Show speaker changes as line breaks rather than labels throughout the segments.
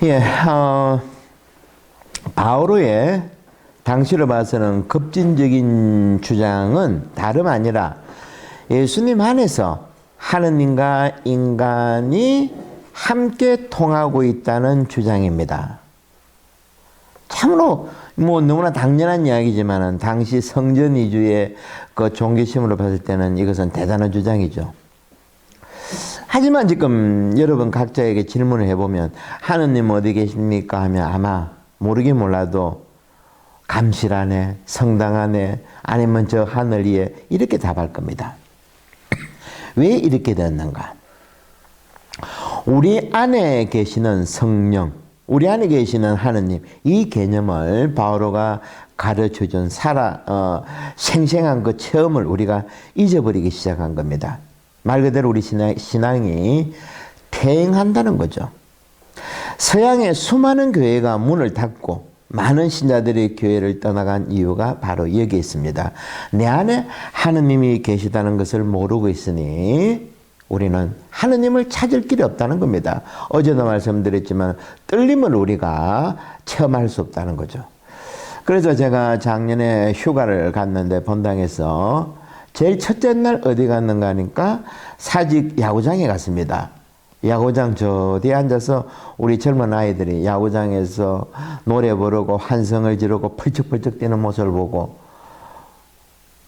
예, 바오로의 당시로 봐서는 급진적인 주장은 다름 아니라 예수님 안에서 하느님과 인간이 함께 통하고 있다는 주장입니다. 참으로 너무나 당연한 이야기지만 당시 성전 위주의 그 종교심으로 봤을 때는 이것은 대단한 주장이죠. 하지만 지금 여러분 각자에게 질문을 해보면 하느님 어디 계십니까 하면 아마 모르긴 몰라도 감실 안에, 성당 안에, 아니면 저 하늘 위에 이렇게 답할 겁니다. 왜 이렇게 되었는가? 우리 안에 계시는 성령, 우리 안에 계시는 하느님, 이 개념을 바오로가 가르쳐준 생생한 그 체험을 우리가 잊어버리기 시작한 겁니다. 말 그대로 우리 신앙이 퇴행한다는 거죠. 서양의 수많은 교회가 문을 닫고 많은 신자들이 교회를 떠나간 이유가 바로 여기에 있습니다. 내 안에 하느님이 계시다는 것을 모르고 있으니 우리는 하느님을 찾을 길이 없다는 겁니다. 어제도 말씀드렸지만 떨림을 우리가 체험할 수 없다는 거죠. 그래서 제가 작년에 휴가를 갔는데 본당에서 제일 첫째 날 어디 갔는가 하니까 사직 야구장에 갔습니다. 야구장 저 뒤에 앉아서 우리 젊은 아이들이 야구장에서 노래 부르고 환성을 지르고 펄쩍펄쩍 뛰는 모습을 보고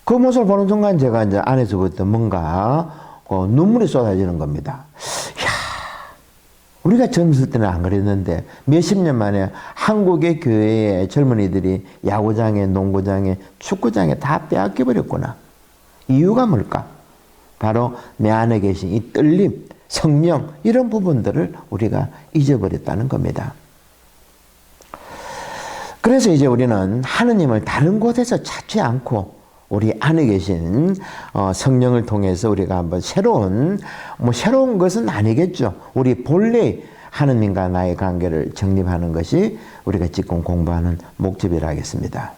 그 모습을 보는 순간 제가 이제 안에서부터 뭔가 눈물이 쏟아지는 겁니다. 이야, 우리가 젊었을 때는 안 그랬는데 몇십 년 만에 한국의 교회의 젊은이들이 야구장에, 농구장에, 축구장에 다 빼앗겨 버렸구나. 이유가 뭘까? 바로 내 안에 계신 이 떨림, 성령 이런 부분들을 우리가 잊어버렸다는 겁니다. 그래서 이제 우리는 하느님을 다른 곳에서 찾지 않고 우리 안에 계신 성령을 통해서 우리가 한번 새로운 것은 아니겠죠. 우리 본래 하느님과 나의 관계를 정립하는 것이 우리가 지금 공부하는 목적이라 하겠습니다.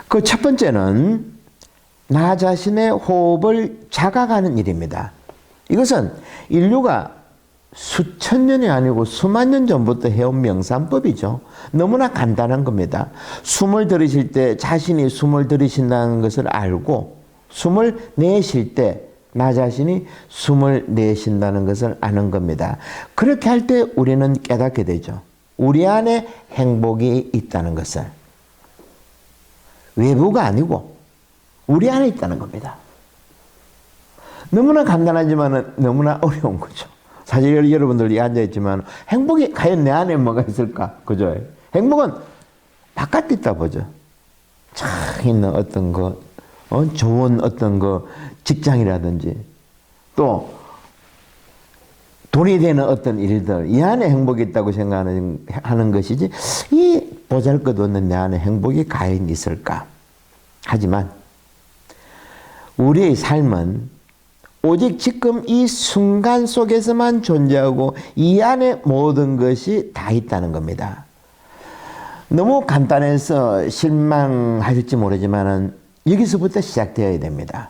그 첫 번째는 나 자신의 호흡을 자각하는 일입니다. 이것은 인류가 수천 년이 아니고 수만 년 전부터 해온 명상법이죠. 너무나 간단한 겁니다. 숨을 들이실 때 자신이 숨을 들이신다는 것을 알고 숨을 내쉴 때 나 자신이 숨을 내쉰다는 것을 아는 겁니다. 그렇게 할 때 우리는 깨닫게 되죠. 우리 안에 행복이 있다는 것을. 외부가 아니고 우리 안에 있다는 겁니다. 너무나 간단하지만 너무나 어려운 거죠. 사실 여러분들이 앉아있지만 행복이 과연 내 안에 뭐가 있을까? 그죠? 행복은 바깥에 있다 보죠. 참 있는 어떤 좋은 어떤 직장이라든지 또 돈이 되는 어떤 일들 이 안에 행복이 있다고 생각하는 것이지 이 보잘것없는 내 안에 행복이 과연 있을까? 하지만 우리의 삶은 오직 지금 이 순간 속에서만 존재하고 이 안에 모든 것이 다 있다는 겁니다. 너무 간단해서 실망하실지 모르지만 여기서부터 시작되어야 됩니다.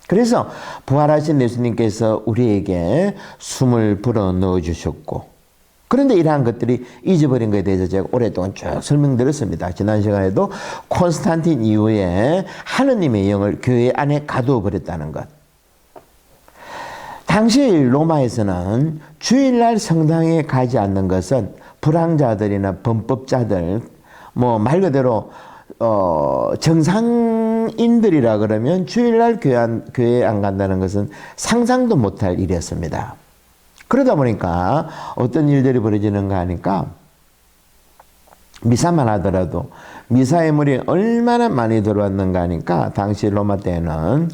그래서 부활하신 예수님께서 우리에게 숨을 불어 넣어 주셨고 그런데 이러한 것들이 잊어버린 것에 대해서 제가 오랫동안 쭉 설명드렸습니다. 지난 시간에도 콘스탄틴 이후에 하느님의 영을 교회 안에 가두어 버렸다는 것. 당시 로마에서는 주일날 성당에 가지 않는 것은 불황자들이나 범법자들, 말 그대로 정상인들이라 그러면 주일날 교회에 안 간다는 것은 상상도 못할 일이었습니다. 그러다 보니까 어떤 일들이 벌어지는가 하니까 미사만 하더라도 미사의 물이 얼마나 많이 들어왔는가 하니까 당시 로마 때는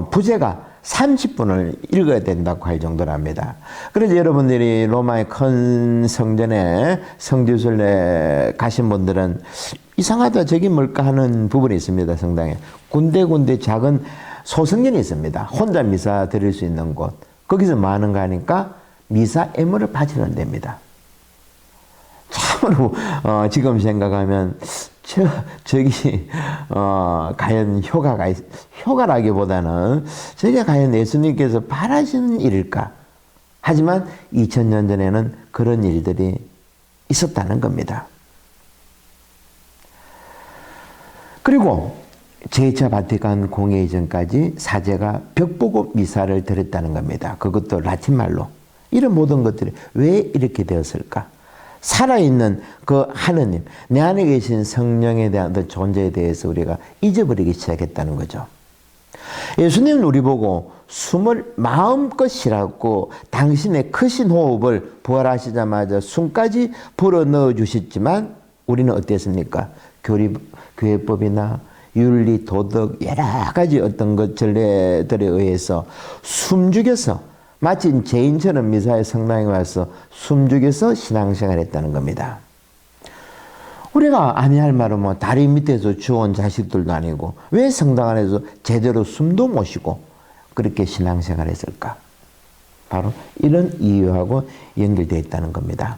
부제가 30분을 읽어야 된다고 할 정도랍니다. 그래서 여러분들이 로마의 큰 성전에 성지순례 가신 분들은 이상하다 저기 뭘까 하는 부분이 있습니다. 성당에 군데군데 작은 소성전이 있습니다. 혼자 미사 드릴 수 있는 곳. 거기서 뭐 하는가 하니까 미사 애물을 바치는 데입니다. 참으로 지금 생각하면 저기 과연 효과라기보다는 저게 과연 예수님께서 바라시는 일일까 하지만 2000년 전에는 그런 일들이 있었다는 겁니다. 그리고 제2차 바티칸 공회 이전까지 사제가 벽 보고 미사를 드렸다는 겁니다. 그것도 라틴말로. 이런 모든 것들이 왜 이렇게 되었을까? 살아있는 그 하느님, 내 안에 계신 성령에 대한 그 존재에 대해서 우리가 잊어버리기 시작했다는 거죠. 예수님은 우리 보고 숨을 마음껏 쉬라고 당신의 크신 호흡을 부활하시자마자 숨까지 불어넣어 주셨지만 우리는 어땠습니까? 교회법이나 윤리, 도덕 여러 가지 어떤 것 전례들에 의해서 숨죽여서 마치 죄인처럼 미사에 성당에 와서 숨죽여서 신앙생활을 했다는 겁니다. 우리가 아니할 말은 뭐 다리 밑에서 주워온 자식들도 아니고 왜 성당 안에서 제대로 숨도 못 쉬고 그렇게 신앙생활을 했을까? 바로 이런 이유하고 연결되어 있다는 겁니다.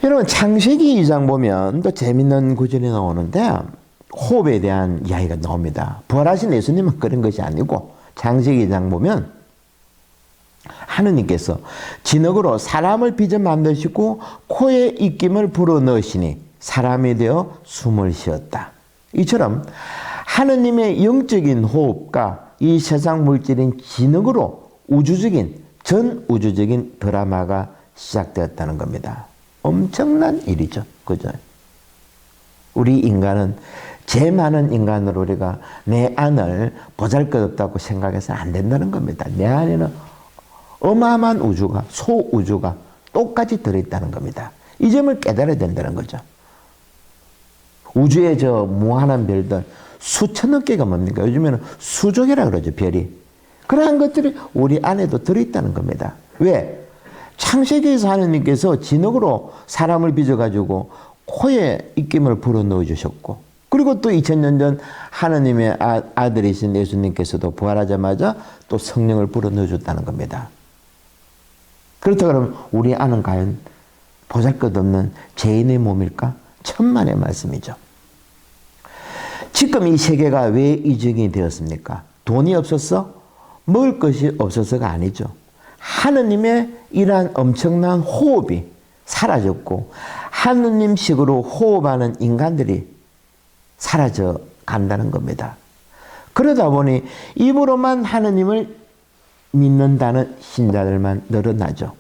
여러분 창세기 2장 보면 또 재밌는 구절이 나오는데 호흡에 대한 이야기가 나옵니다. 부활하신 예수님은 그런 것이 아니고 창세기 2장 보면 하느님께서 진흙으로 사람을 빚어 만드시고 코에 입김을 불어넣으시니 사람이 되어 숨을 쉬었다. 이처럼 하느님의 영적인 호흡과 이 세상 물질인 진흙으로 우주적인 전우주적인 드라마가 시작되었다는 겁니다. 엄청난 일이죠. 그죠? 우리 인간은 죄 많은 인간으로 우리가 내 안을 보잘것없다고 생각해서는 안 된다는 겁니다. 내 안에는 어마어마한 우주가, 소우주가 똑같이 들어있다는 겁니다. 이 점을 깨달아야 된다는 거죠. 우주의 저 무한한 별들 수천억 개가 뭡니까? 요즘에는 수조개라 그러죠, 별이. 그러한 것들이 우리 안에도 들어있다는 겁니다. 왜? 창세기에서 하느님께서 진흙으로 사람을 빚어가지고 코에 입김을 불어넣어 주셨고, 그리고 또 2000년 전 하느님의 아들이신 예수님께서도 부활하자마자 또 성령을 불어넣어 줬다는 겁니다. 그렇다 그러면 우리 안은 과연 보잘것없는 죄인의 몸일까? 천만의 말씀이죠. 지금 이 세계가 왜 이적이 되었습니까? 돈이 없어서? 먹을 것이 없어서가 아니죠. 하느님의 이러한 엄청난 호흡이 사라졌고 하느님식으로 호흡하는 인간들이 사라져 간다는 겁니다. 그러다 보니 입으로만 하느님을 믿는다는 신자들만 늘어나죠.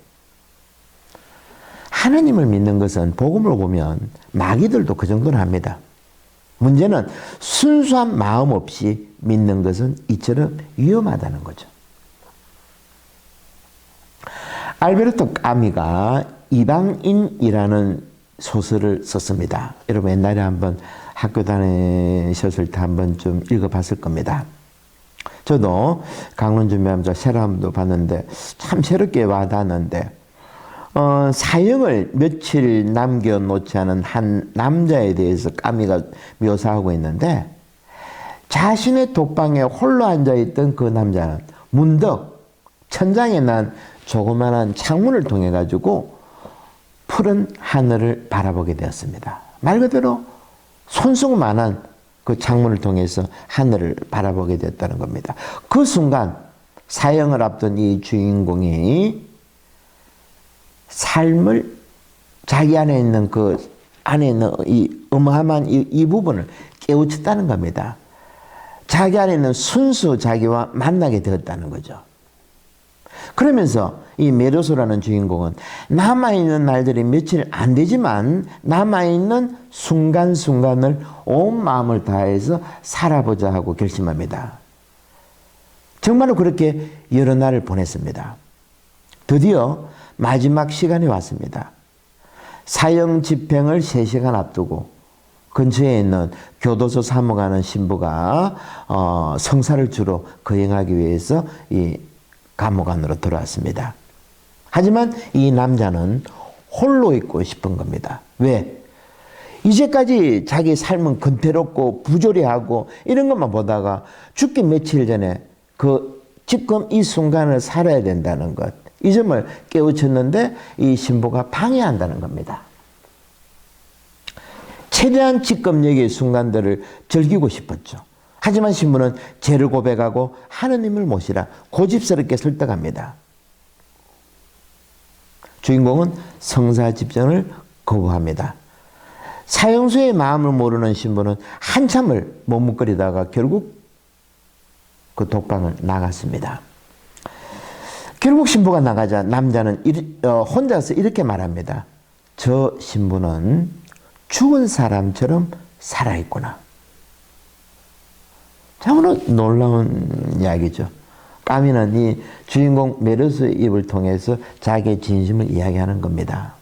하느님을 믿는 것은 복음으로 보면 마귀들도 그 정도는 합니다. 문제는 순수한 마음 없이 믿는 것은 이처럼 위험하다는 거죠. 알베르토 까미가 이방인이라는 소설을 썼습니다. 여러분 옛날에 한번 학교 다니셨을 때 한번 좀 읽어봤을 겁니다. 저도 강론 준비하면서 세람도 봤는데 참 새롭게 와닿았는데 사형을 며칠 남겨놓지 않은 한 남자에 대해서 까미가 묘사하고 있는데 자신의 독방에 홀로 앉아있던 그 남자는 문득 천장에 난 조그마한 창문을 통해 가지고 푸른 하늘을 바라보게 되었습니다. 말 그대로 손수만한 그 창문을 통해서 하늘을 바라보게 되었다는 겁니다. 그 순간 사형을 앞둔 이 주인공이 삶을 자기 안에 있는 그 안에 있는 이 어마어마한 이 부분을 깨우쳤다는 겁니다. 자기 안에 있는 순수 자기와 만나게 되었다는 거죠. 그러면서 이 메르소라는 주인공은 남아있는 날들이 며칠 안 되지만 남아있는 순간순간을 온 마음을 다해서 살아보자 하고 결심합니다. 정말로 그렇게 여러 날을 보냈습니다. 드디어 마지막 시간이 왔습니다. 사형 집행을 3시간 앞두고 근처에 있는 교도소 사무가는 신부가 성사를 주로 거행하기 위해서 이 감옥 안으로 들어왔습니다. 하지만 이 남자는 홀로 있고 싶은 겁니다. 왜? 이제까지 자기 삶은 근태롭고 부조리하고 이런 것만 보다가 죽기 며칠 전에 지금 이 순간을 살아야 된다는 것, 이 점을 깨우쳤는데 이 신부가 방해한다는 겁니다. 최대한 직검력의 순간들을 즐기고 싶었죠. 하지만 신부는 죄를 고백하고 하느님을 모시라 고집스럽게 설득합니다. 주인공은 성사 집전을 거부합니다. 사형수의 마음을 모르는 신부는 한참을 머뭇거리다가 결국 그 독방을 나갔습니다. 결국 신부가 나가자 남자는 혼자서 이렇게 말합니다. 저 신부는 죽은 사람처럼 살아있구나. 참으로 놀라운 이야기죠. 까미는 이 주인공 메르스의 입을 통해서 자기의 진심을 이야기하는 겁니다.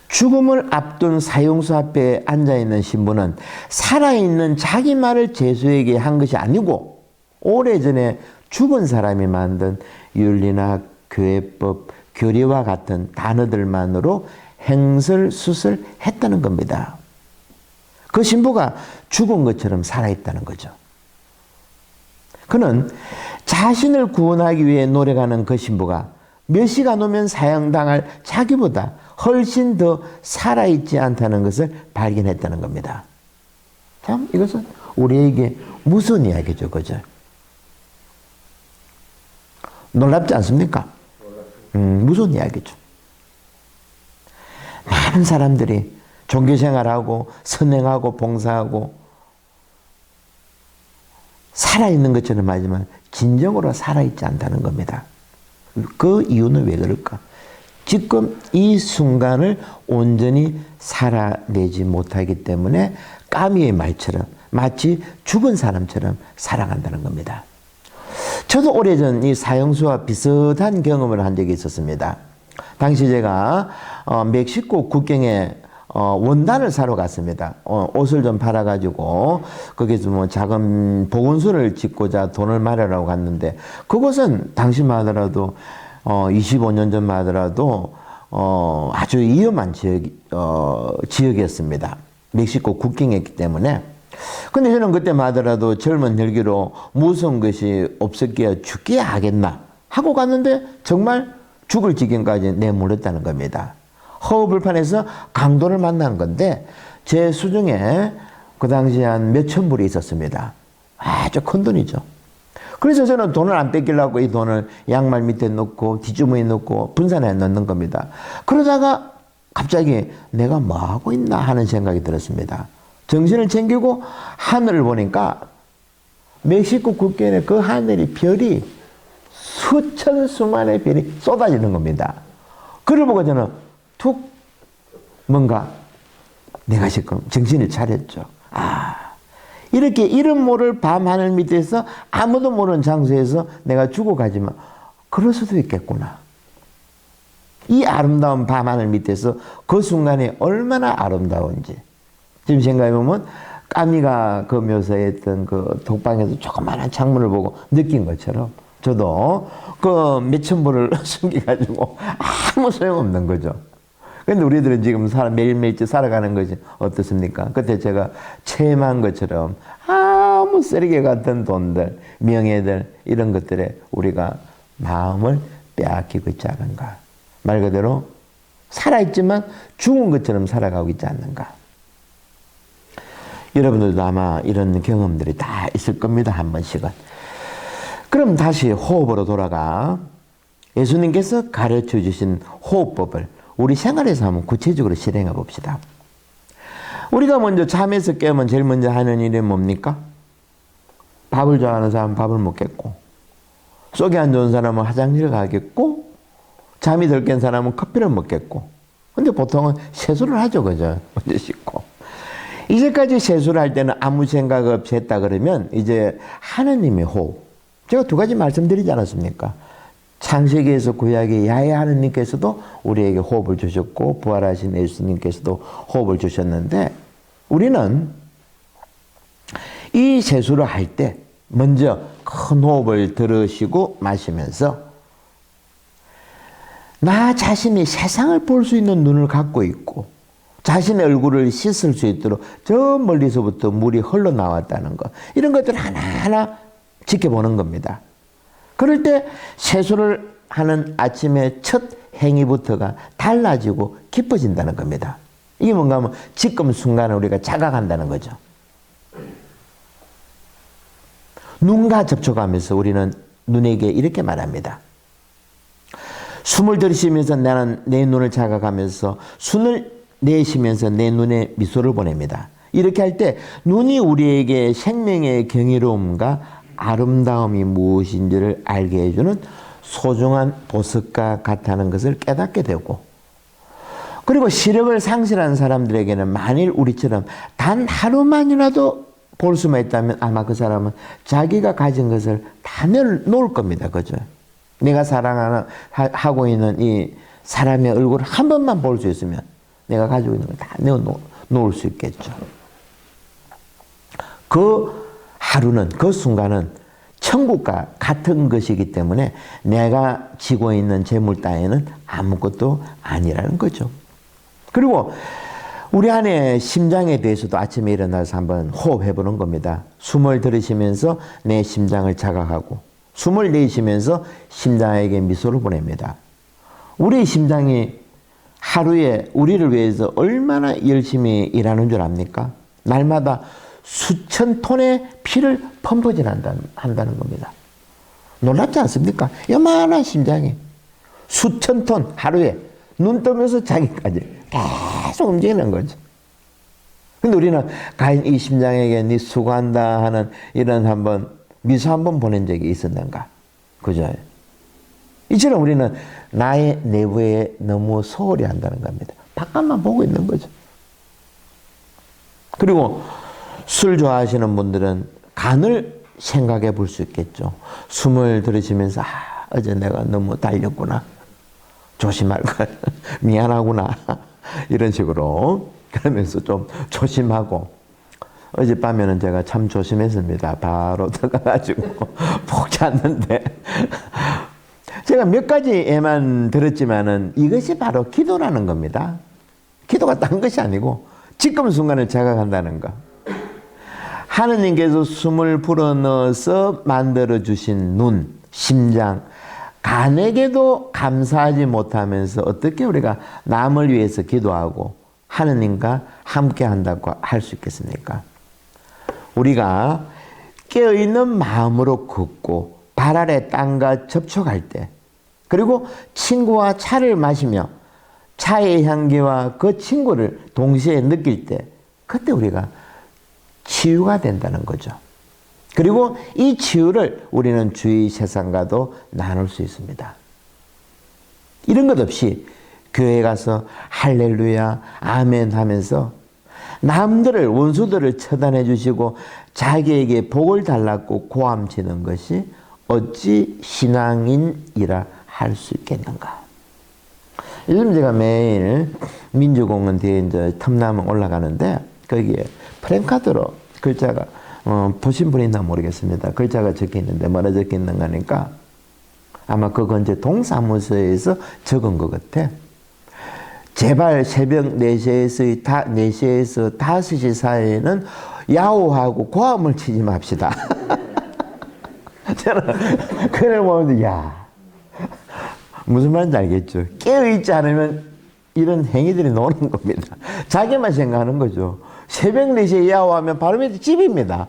죽음을 앞둔 사형수 앞에 앉아있는 신부는 살아있는 자기 말을 제수에게 한 것이 아니고 오래전에 죽은 사람이 만든 윤리나 교회법, 교리와 같은 단어들만으로 행설수설했다는 겁니다. 그 신부가 죽은 것처럼 살아있다는 거죠. 그는 자신을 구원하기 위해 노력하는 그 신부가 몇 시간 후면 사형당할 자기보다 훨씬 더 살아있지 않다는 것을 발견했다는 겁니다. 참 이것은 우리에게 무서운 이야기죠. 그죠? 놀랍지 않습니까? 무서운 이야기죠. 많은 사람들이 종교생활하고 선행하고 봉사하고 살아있는 것처럼 하지만 진정으로 살아있지 않다는 겁니다. 그 이유는 왜 그럴까? 지금 이 순간을 온전히 살아내지 못하기 때문에 까미의 말처럼 마치 죽은 사람처럼 살아간다는 겁니다. 저도 오래전 이 사형수와 비슷한 경험을 한 적이 있었습니다. 당시 제가 멕시코 국경에 원단을 사러 갔습니다. 옷을 좀 팔아가지고 거기서 뭐 작은 보건소를 짓고자 돈을 마련하고 갔는데 그곳은 당시만 하더라도 25년 전만 하더라도 아주 위험한 지역이었습니다. 멕시코 국경이었기 때문에. 근데 저는 그때만 하더라도 젊은 혈기로 무서운 것이 없었기에 죽기야 하겠나 하고 갔는데 정말 죽을 지경까지 내몰렸다는 겁니다. 허허벌판에서 강도를 만난 건데 제 수중에 그 당시에 한 몇천 불이 있었습니다. 아주 큰 돈이죠. 그래서 저는 돈을 안 뺏기려고 이 돈을 양말 밑에 넣고 뒷주머니에 넣고 분산에 넣는 겁니다. 그러다가 갑자기 내가 뭐 하고 있나 하는 생각이 들었습니다. 정신을 챙기고 하늘을 보니까 멕시코 국경에 그 하늘이 별이 수천 수만의 별이 쏟아지는 겁니다. 그걸 보고 저는 툭 뭔가 내가 지금 정신을 차렸죠. 이렇게 이름 모를 밤하늘 밑에서 아무도 모르는 장소에서 내가 죽어가지만 그럴 수도 있겠구나. 이 아름다운 밤하늘 밑에서 그 순간이 얼마나 아름다운지 지금 생각해보면 까미가 그 묘사했던 그 독방에서 조그마한 창문을 보고 느낀 것처럼 저도 그 몇천 불을 숨겨가지고 아무 소용없는 거죠. 근데 우리들은 지금 매일매일 살아가는 것이 어떻습니까? 그때 제가 체험한 것처럼 아무 쓰레기 같은 돈들, 명예들 이런 것들에 우리가 마음을 빼앗기고 있지 않은가. 말 그대로 살아있지만 죽은 것처럼 살아가고 있지 않는가. 여러분들도 아마 이런 경험들이 다 있을 겁니다. 한 번씩은. 그럼 다시 호흡으로 돌아가 예수님께서 가르쳐 주신 호흡법을 우리 생활에서 한번 구체적으로 실행해 봅시다. 우리가 먼저 잠에서 깨면 제일 먼저 하는 일이 뭡니까? 밥을 좋아하는 사람은 밥을 먹겠고, 속이 안 좋은 사람은 화장실을 가겠고, 잠이 덜 깬 사람은 커피를 먹겠고. 근데 보통은 세수를 하죠, 그죠? 먼저 씻고. 이제까지 세수를 할 때는 아무 생각 없이 했다 그러면 이제 하느님의 호흡. 제가 두 가지 말씀드리지 않았습니까? 창세기에서 구약의 야훼 하느님께서도 우리에게 호흡을 주셨고 부활하신 예수님께서도 호흡을 주셨는데 우리는 이 세수를 할 때 먼저 큰 호흡을 들으시고 마시면서 나 자신이 세상을 볼 수 있는 눈을 갖고 있고 자신의 얼굴을 씻을 수 있도록 저 멀리서부터 물이 흘러나왔다는 것 이런 것들 하나하나 지켜보는 겁니다. 그럴 때 세수를 하는 아침의 첫 행위부터가 달라지고 기뻐진다는 겁니다. 이게 뭔가 하면 지금 순간을 우리가 자각한다는 거죠. 눈과 접촉하면서 우리는 눈에게 이렇게 말합니다. 숨을 들이쉬면서 나는 내 눈을 자각하면서 숨을 내쉬면서 내 눈에 미소를 보냅니다. 이렇게 할 때 눈이 우리에게 생명의 경이로움과 아름다움이 무엇인지를 알게 해주는 소중한 보석과 같다는 것을 깨닫게 되고, 그리고 시력을 상실한 사람들에게는 만일 우리처럼 단 하루만이라도 볼 수만 있다면 아마 그 사람은 자기가 가진 것을 다 내놓을 겁니다. 그죠? 내가 하고 있는 이 사람의 얼굴을 한 번만 볼 수 있으면 내가 가지고 있는 걸 다 내놓을 수 있겠죠. 그 하루는, 그 순간은 천국과 같은 것이기 때문에 내가 지고 있는 재물 따위는 아무것도 아니라는 거죠. 그리고 우리 안에 심장에 대해서도 아침에 일어나서 한번 호흡해 보는 겁니다. 숨을 들이쉬면서 내 심장을 자각하고, 숨을 내쉬면서 심장에게 미소를 보냅니다. 우리 심장이 하루에 우리를 위해서 얼마나 열심히 일하는 줄 압니까? 날마다 수천 톤의 피를 한다는 겁니다. 놀랍지 않습니까? 요만한 심장이 수천 톤 하루에 눈 뜨면서 자기까지 계속 움직이는 거죠. 근데 우리는 과연 이 심장에게 네 수고한다 하는 이런 한번 미소 한번 보낸 적이 있었는가? 그죠? 이처럼 우리는 나의 내부에 너무 소홀히 한다는 겁니다. 바깥만 보고 있는 거죠. 그리고 술 좋아하시는 분들은 간을 생각해 볼 수 있겠죠. 숨을 들이쉬면서 어제 내가 너무 달렸구나. 조심할 걸. 미안하구나. 이런 식으로 그러면서 좀 조심하고, 어젯밤에는 제가 참 조심했습니다. 바로 들어가가지고 푹 잤는데 제가 몇 가지에만 들었지만은 이것이 바로 기도라는 겁니다. 기도가 딴 것이 아니고 지금 순간을 자각한다는 거. 하느님께서 숨을 불어넣어서 만들어주신 눈, 심장, 간에게도 감사하지 못하면서 어떻게 우리가 남을 위해서 기도하고 하느님과 함께 한다고 할 수 있겠습니까? 우리가 깨어있는 마음으로 걷고 발 아래 땅과 접촉할 때, 그리고 친구와 차를 마시며 차의 향기와 그 친구를 동시에 느낄 때, 그때 우리가 치유가 된다는 거죠. 그리고 이 치유를 우리는 주위 세상과도 나눌 수 있습니다. 이런 것 없이 교회 가서 할렐루야 아멘 하면서 남들을, 원수들을 처단해 주시고 자기에게 복을 달라고 고함치는 것이 어찌 신앙인이라 할 수 있겠는가? 요즘 제가 매일 민주공원 뒤에 이제 텀나무 올라가는데 거기에 프랭카드로 글자가 보신 분이 있나 모르겠습니다. 글자가 적혀 있는데 뭐라 적혀 있는가 하니까 아마 그건 이제 동사무소에서 적은 것 같아. 제발 새벽 4시에서 5시 사이에는 야호하고 고함을 치지 맙시다. 저는 그걸 보면서 야, 무슨 말인지 알겠죠? 깨어있지 않으면 이런 행위들이 나오는 겁니다. 자기만 생각하는 거죠. 새벽 4시에 야호하면 바로 밑에 집입니다.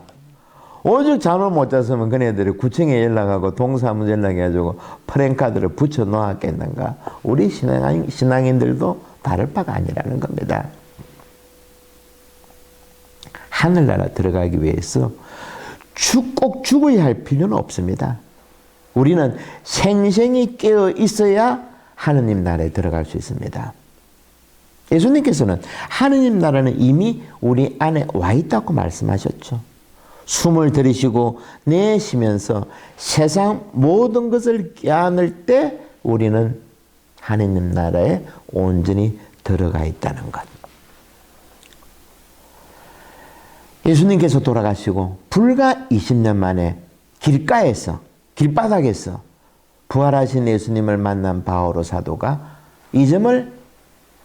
오죽 잠을 못 잤으면 그네들이 구청에 연락하고 동사무소 연락해가지고 프랭카드를 붙여 놓았겠는가. 우리 신앙인들도 다를 바가 아니라는 겁니다. 하늘나라 들어가기 위해서 꼭 죽어야 할 필요는 없습니다. 우리는 생생히 깨어 있어야 하느님 나라에 들어갈 수 있습니다. 예수님께서는 하느님 나라는 이미 우리 안에 와 있다고 말씀하셨죠. 숨을 들이쉬고 내쉬면서 세상 모든 것을 껴안을 때 우리는 하느님 나라에 온전히 들어가 있다는 것. 예수님께서 돌아가시고 불과 20년 만에 길바닥에서 부활하신 예수님을 만난 바오로 사도가 이 점을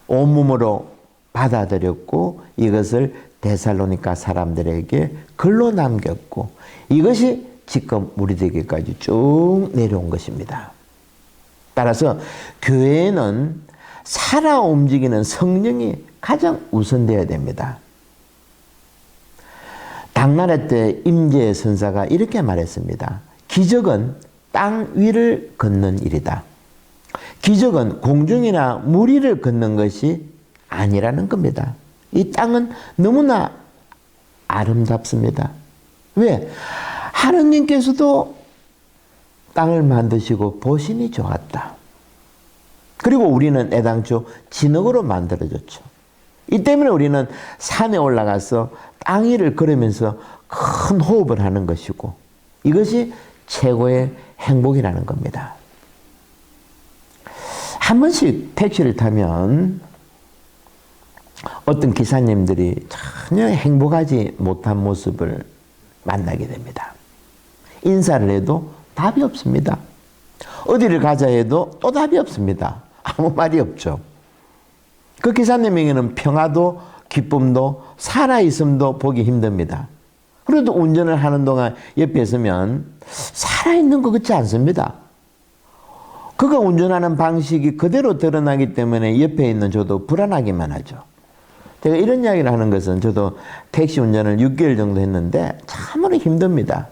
온몸으로 받아들였고 이것을 데살로니가 사람들에게 글로 남겼고 이것이 지금 우리들에게까지 쭉 내려온 것입니다. 따라서 교회에는 살아 움직이는 성령이 가장 우선되어야 됩니다. 당나라 때 임재 선사가 이렇게 말했습니다. 기적은 땅 위를 걷는 일이다. 기적은 공중이나 물 위를 걷는 것이 아니라는 겁니다. 이 땅은 너무나 아름답습니다. 왜? 하느님께서도 땅을 만드시고 보시니 좋았다. 그리고 우리는 애당초 진흙으로 만들어졌죠. 이 때문에 우리는 산에 올라가서 땅 위를 걸으면서 큰 호흡을 하는 것이고 이것이 최고의 행복이라는 겁니다. 한 번씩 택시를 타면 어떤 기사님들이 전혀 행복하지 못한 모습을 만나게 됩니다. 인사를 해도 답이 없습니다. 어디를 가자 해도 또 답이 없습니다. 아무 말이 없죠. 그 기사님에게는 평화도 기쁨도 살아있음도 보기 힘듭니다. 그래도 운전을 하는 동안 옆에 있으면 살아있는 것 같지 않습니다. 그가 운전하는 방식이 그대로 드러나기 때문에 옆에 있는 저도 불안하기만 하죠. 제가 이런 이야기를 하는 것은 저도 택시 운전을 6개월 정도 했는데 참으로 힘듭니다.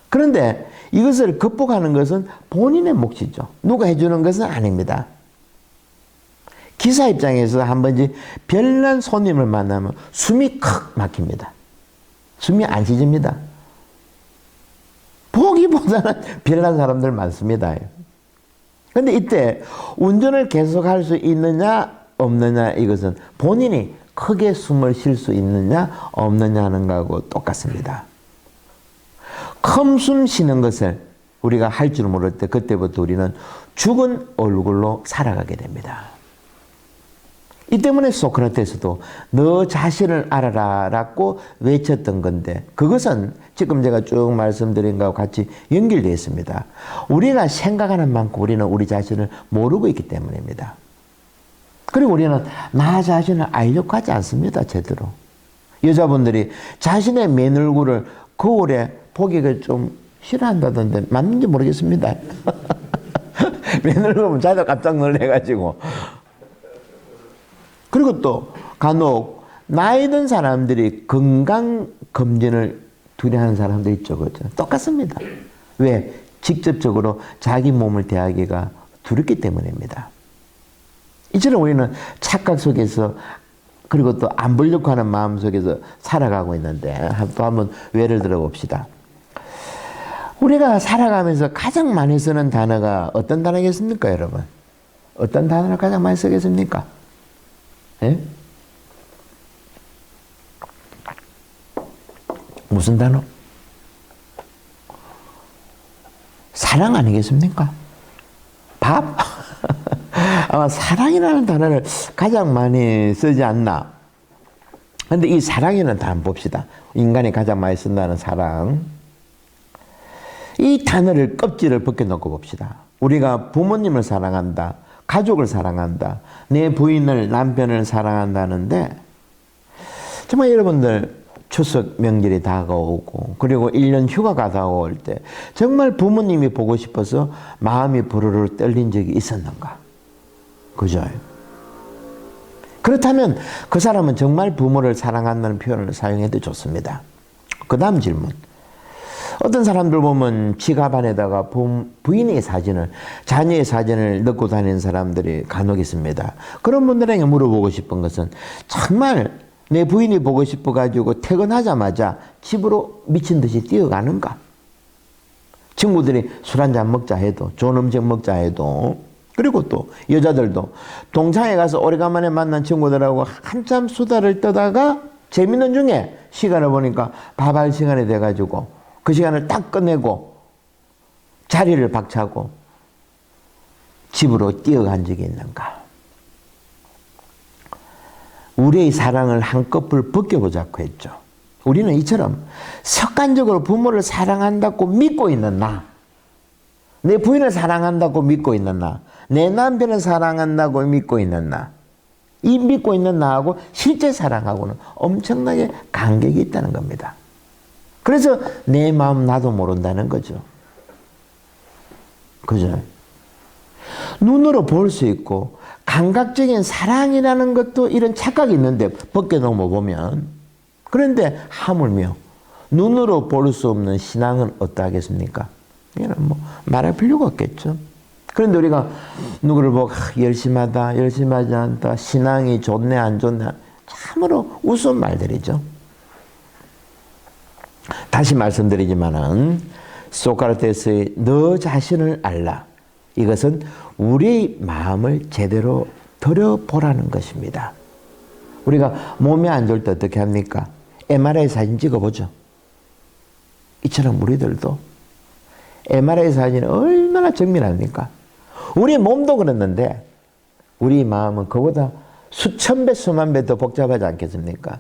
그런데 이것을 극복하는 것은 본인의 몫이죠. 누가 해주는 것은 아닙니다. 기사 입장에서 한 번씩 별난 손님을 만나면 숨이 컥 막힙니다. 숨이 안 쉬집니다. 보기보다는 별난 사람들 많습니다. 그런데 이때 운전을 계속할 수 있느냐 없느냐 이것은 본인이 크게 숨을 쉴 수 있느냐 없느냐 하는 거하고 똑같습니다. 큰 숨 쉬는 것을 우리가 할 줄 모를 때 그때부터 우리는 죽은 얼굴로 살아가게 됩니다. 이 때문에 소크라테스도 너 자신을 알아라라고 외쳤던 건데 그것은 지금 제가 쭉 말씀드린 것과 같이 연결되어 있습니다. 우리가 생각하는 만큼 우리는 우리 자신을 모르고 있기 때문입니다. 그리고 우리는 나 자신을 알려고 하지 않습니다. 제대로. 여자분들이 자신의 맨 얼굴을 거울에 보기가 좀 싫어한다던데 맞는지 모르겠습니다. 맨 얼굴 보면 자기도 깜짝 놀래가지고. 그리고 또 간혹 나이 든 사람들이 건강검진을 두려워하는 사람도 있죠. 그렇죠? 똑같습니다. 왜? 직접적으로 자기 몸을 대하기가 두렵기 때문입니다. 이처럼 우리는 착각 속에서 그리고 또 안 보려고 하는 마음 속에서 살아가고 있는데 또 한번 예를 들어 봅시다. 우리가 살아가면서 가장 많이 쓰는 단어가 어떤 단어겠습니까, 여러분? 어떤 단어를 가장 많이 쓰겠습니까? 예? 무슨 단어? 사랑 아니겠습니까? 밥? 아마 사랑이라는 단어를 가장 많이 쓰지 않나. 그런데 이 사랑이라는 단어 봅시다. 인간이 가장 많이 쓴다는 사랑. 이 단어를 껍질을 벗겨놓고 봅시다. 우리가 부모님을 사랑한다. 가족을 사랑한다. 내 부인을 남편을 사랑한다는데 정말 여러분들 추석 명절이 다가오고 그리고 1년 휴가가 다가올 때 정말 부모님이 보고 싶어서 마음이 부르르 떨린 적이 있었는가? 그죠? 그렇다면 그 사람은 정말 부모를 사랑한다는 표현을 사용해도 좋습니다. 그 다음 질문. 어떤 사람들 보면 지갑 안에다가 부인의 사진을, 자녀의 사진을 넣고 다니는 사람들이 간혹 있습니다. 그런 분들에게 물어보고 싶은 것은 정말 내 부인이 보고 싶어 가지고 퇴근하자마자 집으로 미친 듯이 뛰어가는가? 친구들이 술 한잔 먹자 해도, 좋은 음식 먹자 해도, 그리고 또 여자들도 동창회 가서 오래간만에 만난 친구들하고 한참 수다를 떠다가 재밌는 중에 시간을 보니까 밥할 시간이 돼가지고 그 시간을 딱 끝내고 자리를 박차고 집으로 뛰어간 적이 있는가? 우리의 사랑을 한꺼풀 벗겨보자고 했죠. 우리는 이처럼 습관적으로 부모를 사랑한다고 믿고 있는 나, 내 부인을 사랑한다고 믿고 있는 나, 내 남편을 사랑한다고 믿고 있는 나, 이 믿고 있는 나하고 실제 사랑하고는 엄청나게 간격이 있다는 겁니다. 그래서 내 마음 나도 모른다는 거죠. 그죠? 눈으로 볼 수 있고 감각적인 사랑이라는 것도 이런 착각이 있는데 벗겨놓으면 보면, 그런데 하물며 눈으로 볼 수 없는 신앙은 어떠하겠습니까? 이거는 뭐 말할 필요가 없겠죠. 그런데 우리가 누구를 보고 열심하다, 열심하지 않다, 신앙이 좋네, 안 좋네, 참으로 우스운 말들이죠. 다시 말씀드리지만은 소크라테스의 너 자신을 알라. 이것은 우리 마음을 제대로 들여보라는 것입니다. 우리가 몸이 안 좋을 때 어떻게 합니까? MRI 사진 찍어보죠. 이처럼 우리들도 MRI 사진이 얼마나 정밀합니까? 우리 몸도 그랬는데 우리 마음은 그보다 수천 배, 수만 배 더 복잡하지 않겠습니까?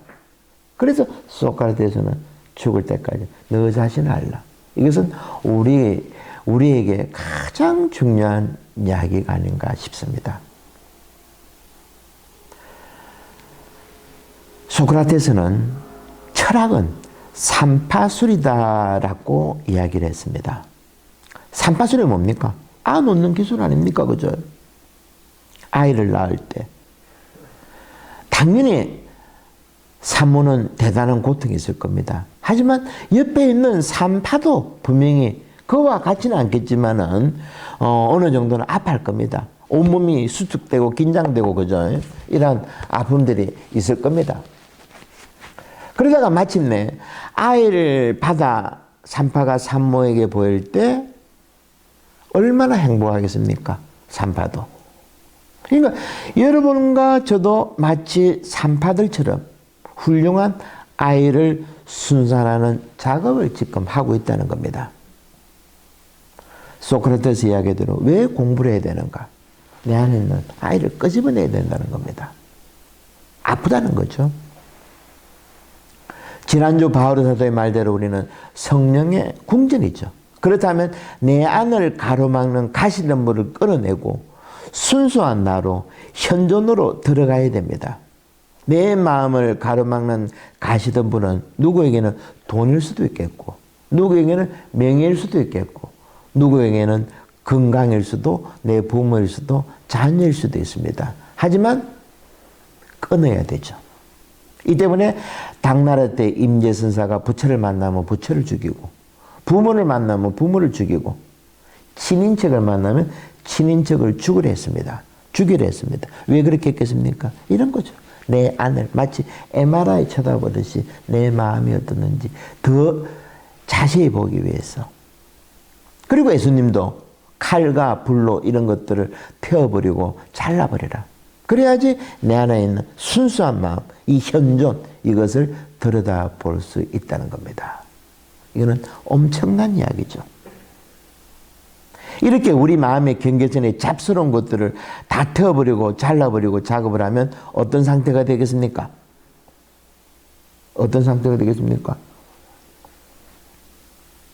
그래서 소크라테스는 죽을 때까지 너 자신을 알라. 이것은 우리에게 가장 중요한 이야기가 아닌가 싶습니다. 소크라테스는 철학은 삼파술이다라고 이야기를 했습니다. 삼파술이 뭡니까? 놓는 기술 아닙니까? 그죠? 아이를 낳을 때. 당연히 산모는 대단한 고통이 있을 겁니다. 하지만 옆에 있는 산파도 분명히 그와 같지는 않겠지만은 어느 정도는 아파할 겁니다. 온몸이 수축되고 긴장되고 그죠? 이런 아픔들이 있을 겁니다. 그러다가 마침내 아이를 받아 산파가 산모에게 보일 때 얼마나 행복하겠습니까? 산파도. 그러니까 여러분과 저도 마치 산파들처럼 훌륭한 아이를 순산하는 작업을 지금 하고 있다는 겁니다. 소크라테스 이야기대로 왜 공부를 해야 되는가? 내 안에 있는 아이를 끄집어내야 된다는 겁니다. 아프다는 거죠. 지난주 바오로 사도의 말대로 우리는 성령의 궁전이죠. 그렇다면 내 안을 가로막는 가시덤불을 끌어내고 순수한 나로 현존으로 들어가야 됩니다. 내 마음을 가로막는 가시덤불은 누구에게는 돈일 수도 있겠고 누구에게는 명예일 수도 있겠고 누구에게는 건강일 수도 내 부모일 수도 자녀일 수도 있습니다. 하지만 끊어야 되죠. 이 때문에 당나라 때 임재선사가 부처를 만나면 부처를 죽이고 부모를 만나면 부모를 죽이고 친인척을 만나면 친인척을 죽이려 했습니다. 왜 그렇게 했겠습니까? 이런 거죠. 내 안을 마치 MRI 쳐다보듯이 내 마음이 어떻는지 더 자세히 보기 위해서. 그리고 예수님도 칼과 불로 이런 것들을 태워버리고 잘라버리라. 그래야지 내 안에 있는 순수한 마음, 이 현존, 이것을 들여다볼 수 있다는 겁니다. 이거는 엄청난 이야기죠. 이렇게 우리 마음의 경계선에 잡스러운 것들을 다 태워버리고 잘라버리고 작업을 하면 어떤 상태가 되겠습니까? 어떤 상태가 되겠습니까?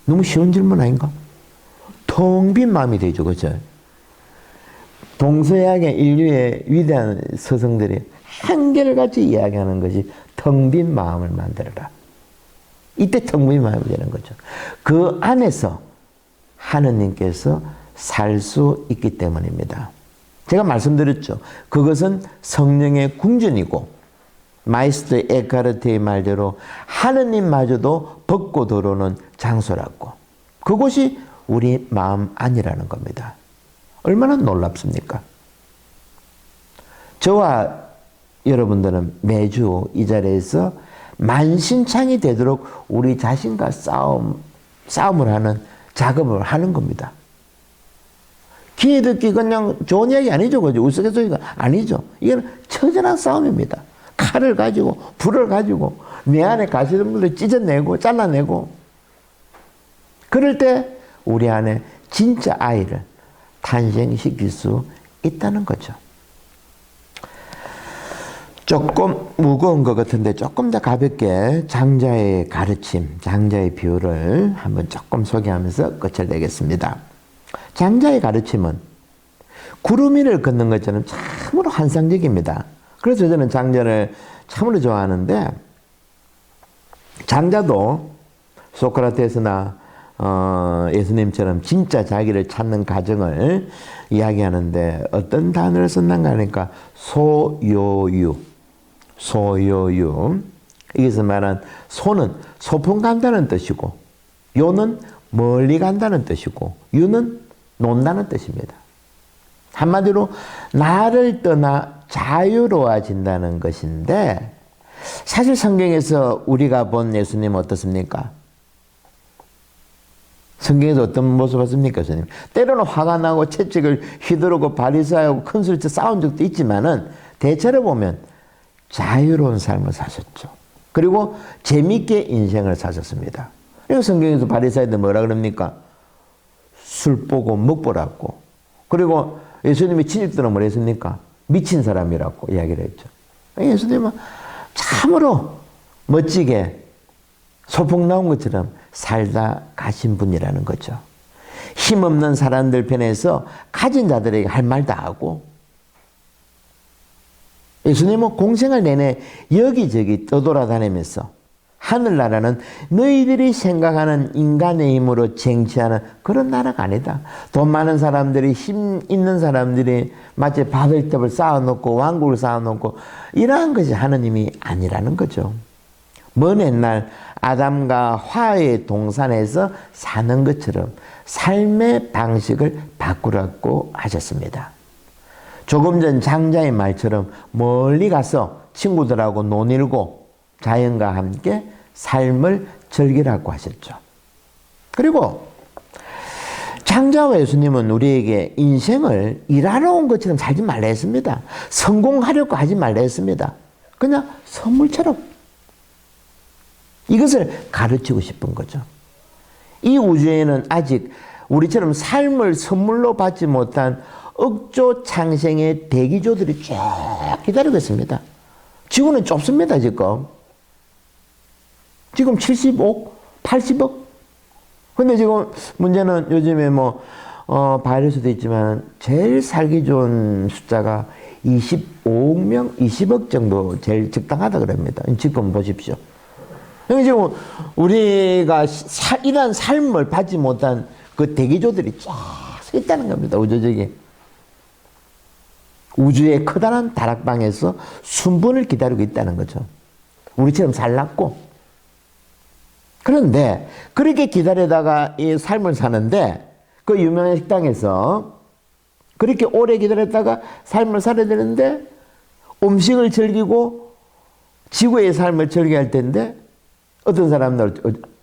너무 쉬운 질문 아닌가? 텅 빈 마음이 되죠. 그죠? 동서양의 인류의 위대한 서성들이 한결같이 이야기하는 것이 텅 빈 마음을 만들어라. 이때 텅 빈 마음이 되는 거죠. 그 안에서 하느님께서 살 수 있기 때문입니다. 제가 말씀드렸죠. 그것은 성령의 궁전이고 마이스터 에카르트의 말대로 하느님마저도 벗고 들어오는 장소라고. 그곳이 우리 마음 안이라는 겁니다. 얼마나 놀랍습니까? 저와 여러분들은 매주 이 자리에서 만신창이 되도록 우리 자신과 싸움을 하는 작업을 하는 겁니다. 귀에 듣기 그냥 좋은 이야기 아니죠. 그죠? 우스갯소리가 아니죠. 이건 처절한 싸움입니다. 칼을 가지고 불을 가지고 내 안에 가시덤불을 찢어내고 잘라내고 그럴 때 우리 안에 진짜 아이를 탄생시킬 수 있다는 거죠. 조금 무거운 것 같은데 조금 더 가볍게 장자의 가르침, 장자의 비유를 한번 조금 소개하면서 끝을 내겠습니다. 장자의 가르침은 구름 위를 걷는 것처럼 참으로 환상적입니다. 그래서 저는 장자를 참으로 좋아하는데 장자도 소크라테스나 예수님처럼 진짜 자기를 찾는 과정을 이야기하는데 어떤 단어를 썼는가 하니까 소요유. 여기서 말한 소는 소풍 간다는 뜻이고 요는 멀리 간다는 뜻이고 유는 논다는 뜻입니다. 한마디로 나를 떠나 자유로워진다는 것인데, 사실 성경에서 우리가 본 예수님은 어떻습니까? 성경에서 어떤 모습 봤습니까, 예수님? 때로는 화가 나고 채찍을 휘두르고 바리새인하고 큰 소리쳐 싸운 적도 있지만은 대체로 보면 자유로운 삶을 사셨죠. 그리고 재밌게 인생을 사셨습니다. 그리고 성경에서 바리새인들 뭐라 그럽니까? 술 보고 먹보라고. 그리고 예수님의 친구들은 뭐라 했습니까? 미친 사람이라고 이야기를 했죠. 예수님은 참으로 멋지게 소풍 나온 것처럼 살다 가신 분이라는 거죠. 힘없는 사람들 편에서 가진 자들에게 할 말 다 하고, 예수님은 공생을 내내 여기저기 떠돌아다니면서 하늘나라는 너희들이 생각하는 인간의 힘으로 쟁취하는 그런 나라가 아니다. 돈 많은 사람들이, 힘 있는 사람들이 마치 바벨탑을 쌓아놓고 왕국을 쌓아놓고 이러한 것이 하느님이 아니라는 거죠. 먼 옛날 아담과 화의 동산에서 사는 것처럼 삶의 방식을 바꾸라고 하셨습니다. 조금 전 장자의 말처럼 멀리 가서 친구들하고 논일고 자연과 함께 삶을 즐기라고 하셨죠. 그리고 장자와 예수님은 우리에게 인생을 일하러 온 것처럼 살지 말라 했습니다. 성공하려고 하지 말라 했습니다. 그냥 선물처럼. 이것을 가르치고 싶은 거죠. 이 우주에는 아직 우리처럼 삶을 선물로 받지 못한 억조 창생의 대기조들이 쭉 기다리고 있습니다. 지구는 좁습니다, 지금. 지금 70억, 80억. 근데 지금 문제는 요즘에 바이러스도 있지만 제일 살기 좋은 숫자가 25억 명, 20억 정도 제일 적당하다 그럽니다. 지금 보십시오. 지금 우리가 이런 삶을 받지 못한 그 대기조들이 쫙 서 있다는 겁니다. 우주적인. 우주의 커다란 다락방에서 순분을 기다리고 있다는 거죠. 우리처럼 살랐고. 그런데 그렇게 기다리다가 이 삶을 사는데 그 유명한 식당에서 그렇게 오래 기다렸다가 삶을 살아야 되는데 음식을 즐기고 지구의 삶을 즐겨야 할 텐데 어떤 사람들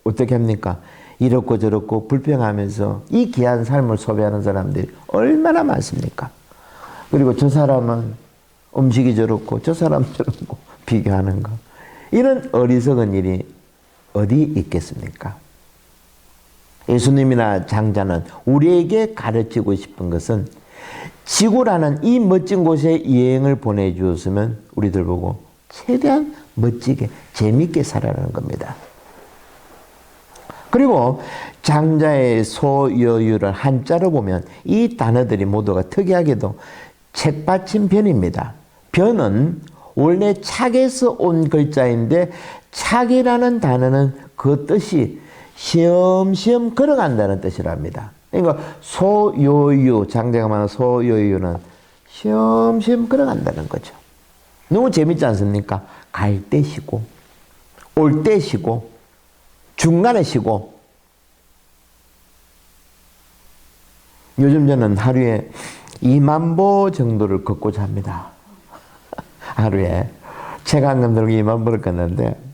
어떻게 합니까? 이렇고 저렇고 불평하면서 이 귀한 삶을 소비하는 사람들이 얼마나 많습니까? 그리고 저 사람은 음식이 저렇고 저 사람은 저렇고 비교하는 거. 이런 어리석은 일이 어디 있겠습니까? 예수님이나 장자는 우리에게 가르치고 싶은 것은 지구라는 이 멋진 곳에 여행을 보내주었으면 우리들 보고 최대한 멋지게 재밌게 살아라는 겁니다. 그리고 장자의 소여유를 한자로 보면 이 단어들이 모두가 특이하게도 책받침 변입니다. 변은 원래 착에서 온 글자인데 착이라는 단어는 그 뜻이 시험시험 걸어간다는 뜻이랍니다. 그러니까 소요유, 장자가 말하는 소요유는 시험시험 걸어간다는 거죠. 너무 재밌지 않습니까? 갈 때 쉬고 올 때 쉬고 중간에 쉬고. 요즘 저는 하루에 2만 보 정도를 걷고자 합니다. 하루에 책 한 권 들고 2만 보를 걷는데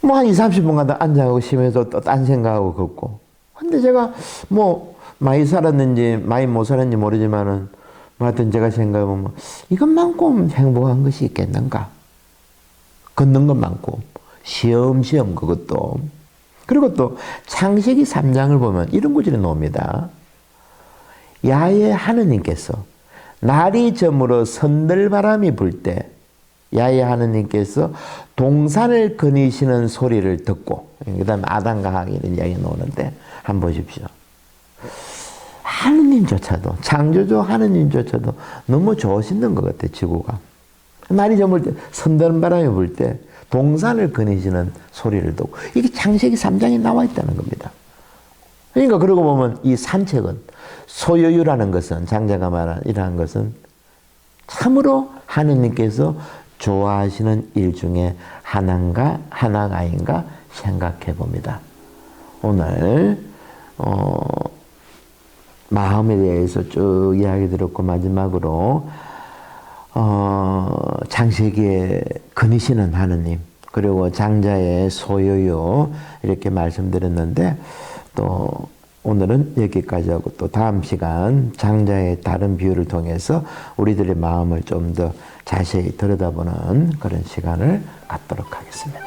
한 2, 30분 가다 앉아가고 쉬면서 또 딴 생각하고 걷고. 근데 제가 많이 살았는지 많이 못 살았는지 모르지만은 하여튼 제가 생각해보면 이것만큼 행복한 것이 있겠는가? 걷는 것만큼 시험시험 그것도. 그리고 또 창세기 3장을 보면 이런 구절이 나옵니다. 야외 하느님께서 날이 저물어 선들바람이 불 때 야외 하느님께서 동산을 거니시는 소리를 듣고, 그 다음에 아담과 하와 이런 이야기가 나오는데 한번 보십시오. 하느님조차도, 창조주 하느님조차도 너무 좋으시는 것 같아요, 지구가. 날이 저물 때, 선들바람이 불 때 동산을 거니시는 소리를 듣고, 이게 창세기 3장에 나와 있다는 겁니다. 그러니까 그러고 보면 이 산책은, 소여유라는 것은, 장자가 말한 이러한 것은 참으로 하느님께서 좋아하시는 일 중에 하나가 아닌가 생각해 봅니다. 오늘 마음에 대해서 쭉 이야기 들었고 마지막으로 창세기에 거니시는 하느님 그리고 장자의 소유요 이렇게 말씀드렸는데 또 오늘은 여기까지 하고 또 다음 시간 장자의 다른 비유를 통해서 우리들의 마음을 좀 더 자세히 들여다보는 그런 시간을 갖도록 하겠습니다.